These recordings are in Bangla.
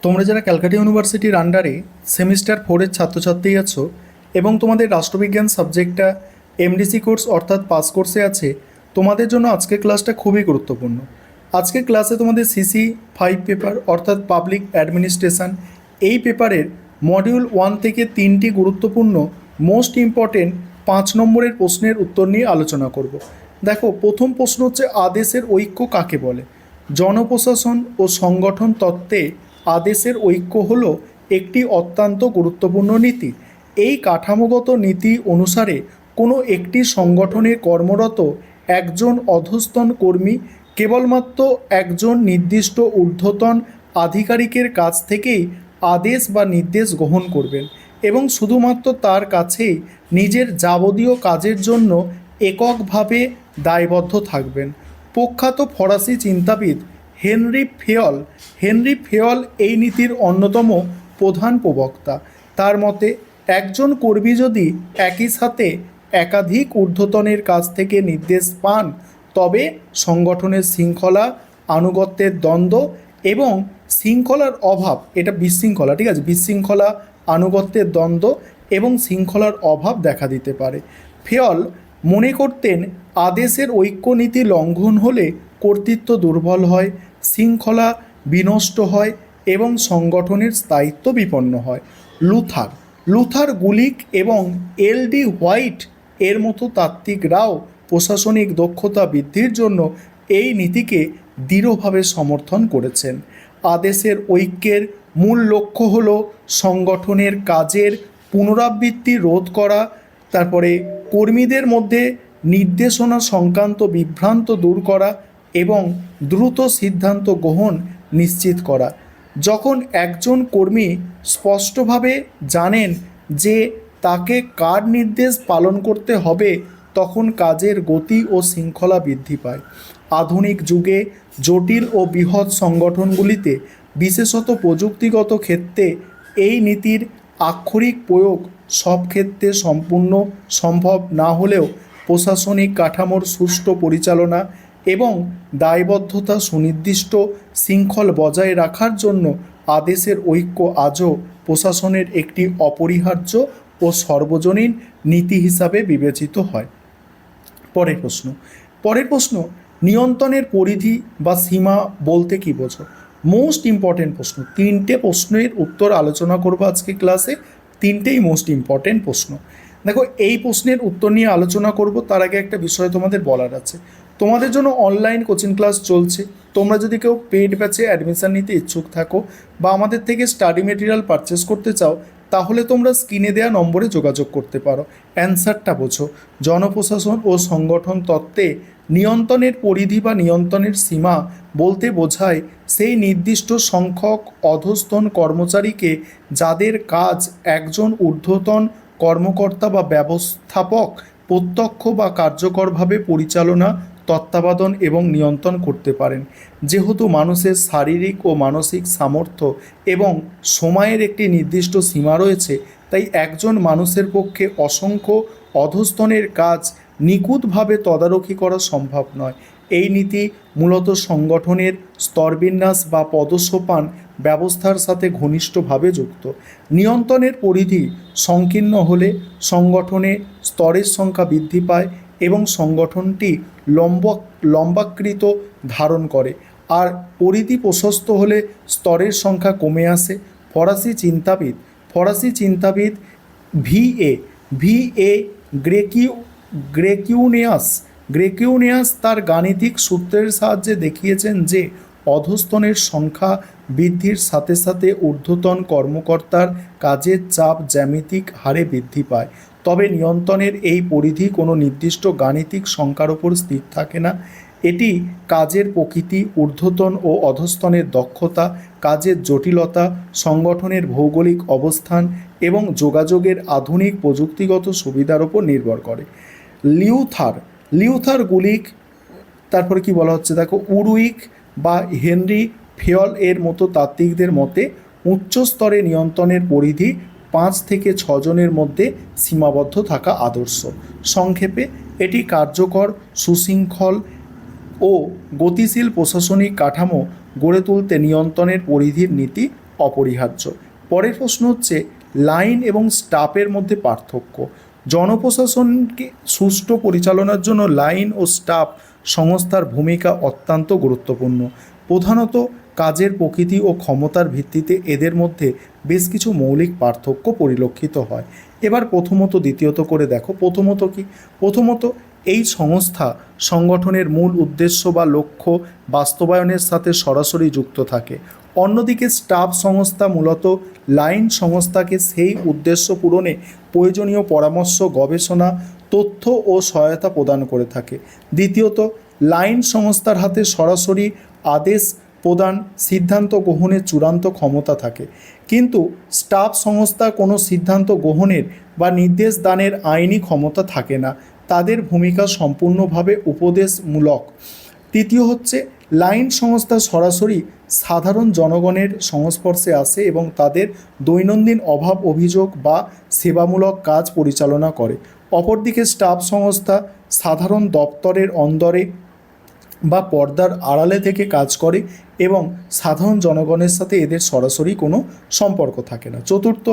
তোমরা যারা ক্যালকাটা ইউনিভার্সিটির আন্ডারে সেমিস্টার 4-এর ছাত্রছাত্রী আছো এবং তোমাদের রাষ্ট্রবিজ্ঞান সাবজেক্টটা এমডিসি কোর্স অর্থাৎ পাস কোর্সে আছে, তোমাদের জন্য আজকের ক্লাসটা খুবই গুরুত্বপূর্ণ। আজকের ক্লাসে তোমাদের সিসি 5 পেপার অর্থাৎ পাবলিক অ্যাডমিনিস্ট্রেশন এই পেপারের মডিউল 1 থেকে 3টি গুরুত্বপূর্ণ মোস্ট ইম্পর্টেন্ট 5 নম্বরের প্রশ্নের উত্তর নিয়ে আলোচনা করব। দেখো, প্রথম প্রশ্ন হচ্ছে আদেশের ঐক্য কাকে বলে। জনপ্রশাসন ও সংগঠন তত্ত্বে আদেশের ঐক্য হলো একটি অত্যন্ত গুরুত্বপূর্ণ নীতি। এই কাঠামোগত নীতি অনুসারে কোনো একটি সংগঠনে কর্মরত একজন অধস্তন কর্মী কেবলমাত্র একজন নির্দিষ্ট ঊর্ধ্বতন আধিকারিকের কাছ থেকেই আদেশ বা নির্দেশ গ্রহণ করবেন এবং শুধুমাত্র তার কাছেই নিজের যাবতীয় কাজের জন্য এককভাবে দায়বদ্ধ থাকবেন। প্রখ্যাত ফরাসি চিন্তাবিদ হেনরি ফেয়ল এই নীতির অন্যতম প্রধান প্রবক্তা। তার মতে, একজন কর্মী যদি একই সাথে একাধিক ঊর্ধ্বতনের কাছ থেকে নির্দেশ পান, তবে সংগঠনের শৃঙ্খলা, আনুগত্যের দ্বন্দ্ব এবং শৃঙ্খলার অভাব, এটা বিশৃঙ্খলা, ঠিক আছে, বিশৃঙ্খলা, আনুগত্যের দ্বন্দ্ব এবং শৃঙ্খলার অভাব দেখা দিতে পারে। ফেয়ল মনে করতেন, আদেশের ঐক্যনীতি লঙ্ঘন হলে কর্তৃত্ব দুর্বল হয়, শৃঙ্খলা বিনষ্ট হয় এবং সংগঠনের স্থায়িত্ব বিপন্ন হয়। লুথার গুলিক এবং এল.ডি. হোয়াইট এর মতো তাত্ত্বিকরাও প্রশাসনিক দক্ষতা বৃদ্ধির জন্য এই নীতিকে দৃঢ়ভাবে সমর্থন করেছেন। আদেশের ঐক্যের মূল লক্ষ্য হল সংগঠনের কাজের পুনরাবৃত্তি রোধ করা, তারপরে কর্মীদের মধ্যে নির্দেশনা সংক্রান্ত বিভ্রান্ত দূর করা এবং দ্রুত সিদ্ধান্ত গ্রহণ নিশ্চিত করা। যখন একজন কর্মী স্পষ্টভাবে জানেন যে তাকে কার নির্দেশ পালন করতে হবে, তখন কাজের গতি ও শৃঙ্খলা বৃদ্ধি পায়। আধুনিক যুগে জটিল ও বৃহৎ সংগঠনগুলিতে, বিশেষত প্রযুক্তিগত ক্ষেত্রে, এই নীতির আক্ষরিক প্রয়োগ সব ক্ষেত্রে সম্পূর্ণ সম্ভব না হলেও প্রশাসনিক কাঠামোর সুষ্ঠু পরিচালনা এবং দায়বদ্ধতা সুনির্দিষ্ট শৃঙ্খল বজায় রাখার জন্য আদেশের ঐক্য আজও প্রশাসনের একটি অপরিহার্য ও সর্বজনীন নীতি হিসাবে বিবেচিত হয়। পরের প্রশ্ন, নিয়ন্ত্রণের পরিধি বা সীমা বলতে কী বোঝো? মোস্ট ইম্পর্টেন্ট প্রশ্ন। 3টে প্রশ্নের উত্তর আলোচনা করব আজকে ক্লাসে, 3টেই মোস্ট ইম্পর্টেন্ট প্রশ্ন। দেখো, এই প্রশ্নের উত্তর নিয়ে আলোচনা করব তার আগে একটা বিষয় তোমাদের বলার আছে। তোমাদের জন্য অনলাইন কোচিং ক্লাস চলছে। তোমরা যদি কেউ পেইড ব্যাচে অ্যাডমিশান নিতে ইচ্ছুক থাকো বা আমাদের থেকে স্টাডি মেটেরিয়াল পারচেস করতে চাও, তাহলে তোমরা স্ক্রিনে দেওয়া নম্বরে যোগাযোগ করতে পারো। অ্যান্সারটা বোঝো। জনপ্রশাসন ও সংগঠন তত্ত্বে নিয়ন্ত্রণের পরিধি বা নিয়ন্ত্রণের সীমা বলতে বোঝায় সেই নির্দিষ্ট সংখ্যক অধস্তন কর্মচারীকে যাদের কাজ একজন ঊর্ধ্বতন কর্মকর্তা বা ব্যবস্থাপক প্রত্যক্ষ বা কার্যকরভাবে পরিচালনা, তত্ত্বাবধান এবং নিয়ন্ত্রণ করতে পারেন। যেহেতু মানুষের শারীরিক ও মানসিক সামর্থ্য এবং সময়ের একটি নির্দিষ্ট সীমা রয়েছে, তাই একজন মানুষের পক্ষে অসংখ্য অধস্তনের কাজ নিখুঁতভাবে তদারকি করা সম্ভব নয়। এই নীতি মূলত সংগঠনের স্তরবিন্যাস বা পদসোপান ব্যবস্থার সাথে ঘনিষ্ঠভাবে যুক্ত। নিয়ন্ত্রণের পরিধি সংকীর্ণ হলে সংগঠনে স্তরের সংখ্যা বৃদ্ধি পায় এবং সংগঠনটি লম্বাকৃত ধারণ করে, আর পরিধি প্রশস্ত হলে স্তরের সংখ্যা কমে আসে। ফরাসি চিন্তাবিদ ভিএ গ্রেকিউনিয়াস তার গাণিতিক সূত্রের সাহায্যে দেখিয়েছেন যে অধস্তনের সংখ্যা বৃদ্ধির সাথে সাথে ঊর্ধ্বতন কর্মকর্তার কাজের চাপ জ্যামিতিক হারে বৃদ্ধি পায়। তবে নিয়ন্ত্রণের এই পরিধি কোনো নির্দিষ্ট গাণিতিক সংখ্যার ওপর স্থির থাকে না। এটি কাজের প্রকৃতি, ঊর্ধ্বতন ও অধস্তনের দক্ষতা, কাজের জটিলতা, সংগঠনের ভৌগোলিক অবস্থান এবং যোগাযোগের আধুনিক প্রযুক্তিগত সুবিধার ওপর নির্ভর করে। লিউথার গুলিক, তারপরে কি বলা হচ্ছে দেখো, উরুইক বা হেনরি ফেয়ল এর মতো তাত্ত্বিকদের মতে উচ্চ স্তরে নিয়ন্ত্রণের পরিধি 5 থেকে 6 জনের মধ্যে সীমাবদ্ধ থাকা আদর্শ। সংক্ষেপে, এটি কার্যকর, সুশৃঙ্খল ও গতিশীল প্রশাসনিক কাঠামো গড়ে তুলতে নিয়ন্ত্রণের পরিধির নীতি অপরিহার্য। পরের প্রশ্ন হচ্ছে লাইন এবং স্টাফের মধ্যে পার্থক্য। জনপ্রশাসনকে সুষ্ঠু পরিচালনার জন্য লাইন ও স্টাফ সংস্থার ভূমিকা অত্যন্ত গুরুত্বপূর্ণ। প্রধানত কাজের প্রকৃতি ও ক্ষমতার ভিত্তিতে এদের মধ্যে বেশ কিছু মৌলিক পার্থক্য পরিলক্ষিত হয়। এবার প্রথমত দ্বিতীয়ত করে দেখো। প্রথমত কি? প্রথমত এই সংস্থা সংগঠনের মূল উদ্দেশ্য বা লক্ষ্য বাস্তবায়নের সাথে সরাসরি যুক্ত থাকে। অন্যদিকে স্টাফ সংস্থা মূলত লাইন সংস্থাকে সেই উদ্দেশ্য পূরণে প্রয়োজনীয় পরামর্শ, গবেষণা, তথ্য ও সহায়তা প্রদান করে থাকে। দ্বিতীয়ত, লাইন সংস্থার হাতে সরাসরি আদেশ প্রদান, সিদ্ধান্ত গ্রহণের চূড়ান্ত ক্ষমতা থাকে, কিন্তু স্টাফ সংস্থা কোনো সিদ্ধান্ত গ্রহণের বা নির্দেশ দানের আইনি ক্ষমতা থাকে না। তাদের ভূমিকা সম্পূর্ণভাবে উপদেশমূলক। তৃতীয় হচ্ছে, লাইন সংস্থা সরাসরি সাধারণ জনগণের সংস্পর্শে আসে এবং তাদের দৈনন্দিন অভাব, অভিযোগ বা সেবামূলক কাজ পরিচালনা করে। অপরদিকে স্টাফ সংস্থা সাধারণ দপ্তরের অন্দরে বা পর্দার আড়ালে থেকে কাজ করে এবং সাধারণ জনগণের সাথে এদের সরাসরি কোনো সম্পর্ক থাকে না। চতুর্থ,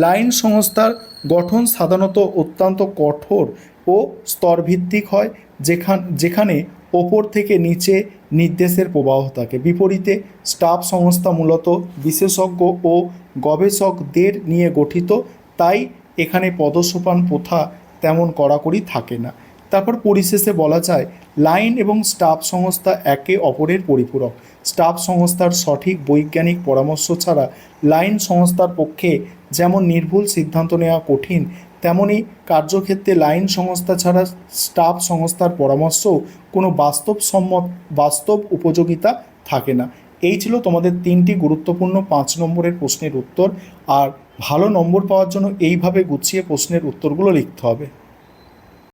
লাইন সংস্থার গঠন সাধারণত অত্যন্ত কঠোর ও স্তরভিত্তিক হয়, যেখানে ওপর থেকে নিচে নির্দেশের প্রবাহ থাকে। বিপরীতে স্টাফ সংস্থা মূলত বিশেষজ্ঞ ও গবেষকদের নিয়ে গঠিত, তাই এখানে পদসোপান প্রথা তেমন কড়াকড়ি থাকে না। তারপর পরিশেষে বলা যায়, লাইন এবং স্টাফ সংস্থা একে অপরের পরিপূরক। স্টাফ সংস্থার সঠিক বৈজ্ঞানিক পরামর্শ ছাড়া লাইন সংস্থার পক্ষে যেমন নির্ভুল সিদ্ধান্ত নেওয়া কঠিন, তেমনি কার্যক্ষেত্রে লাইন সংস্থা ছাড়া স্টাফ সংস্থার পরামর্শও কোনো বাস্তব উপযোগিতা থাকে না। এই ছিল তোমাদের 3টি গুরুত্বপূর্ণ 5 নম্বরের প্রশ্নের উত্তর। আর ভালো নম্বর পাওয়ার জন্য এইভাবে গুছিয়ে প্রশ্নের উত্তরগুলো লিখতে হবে।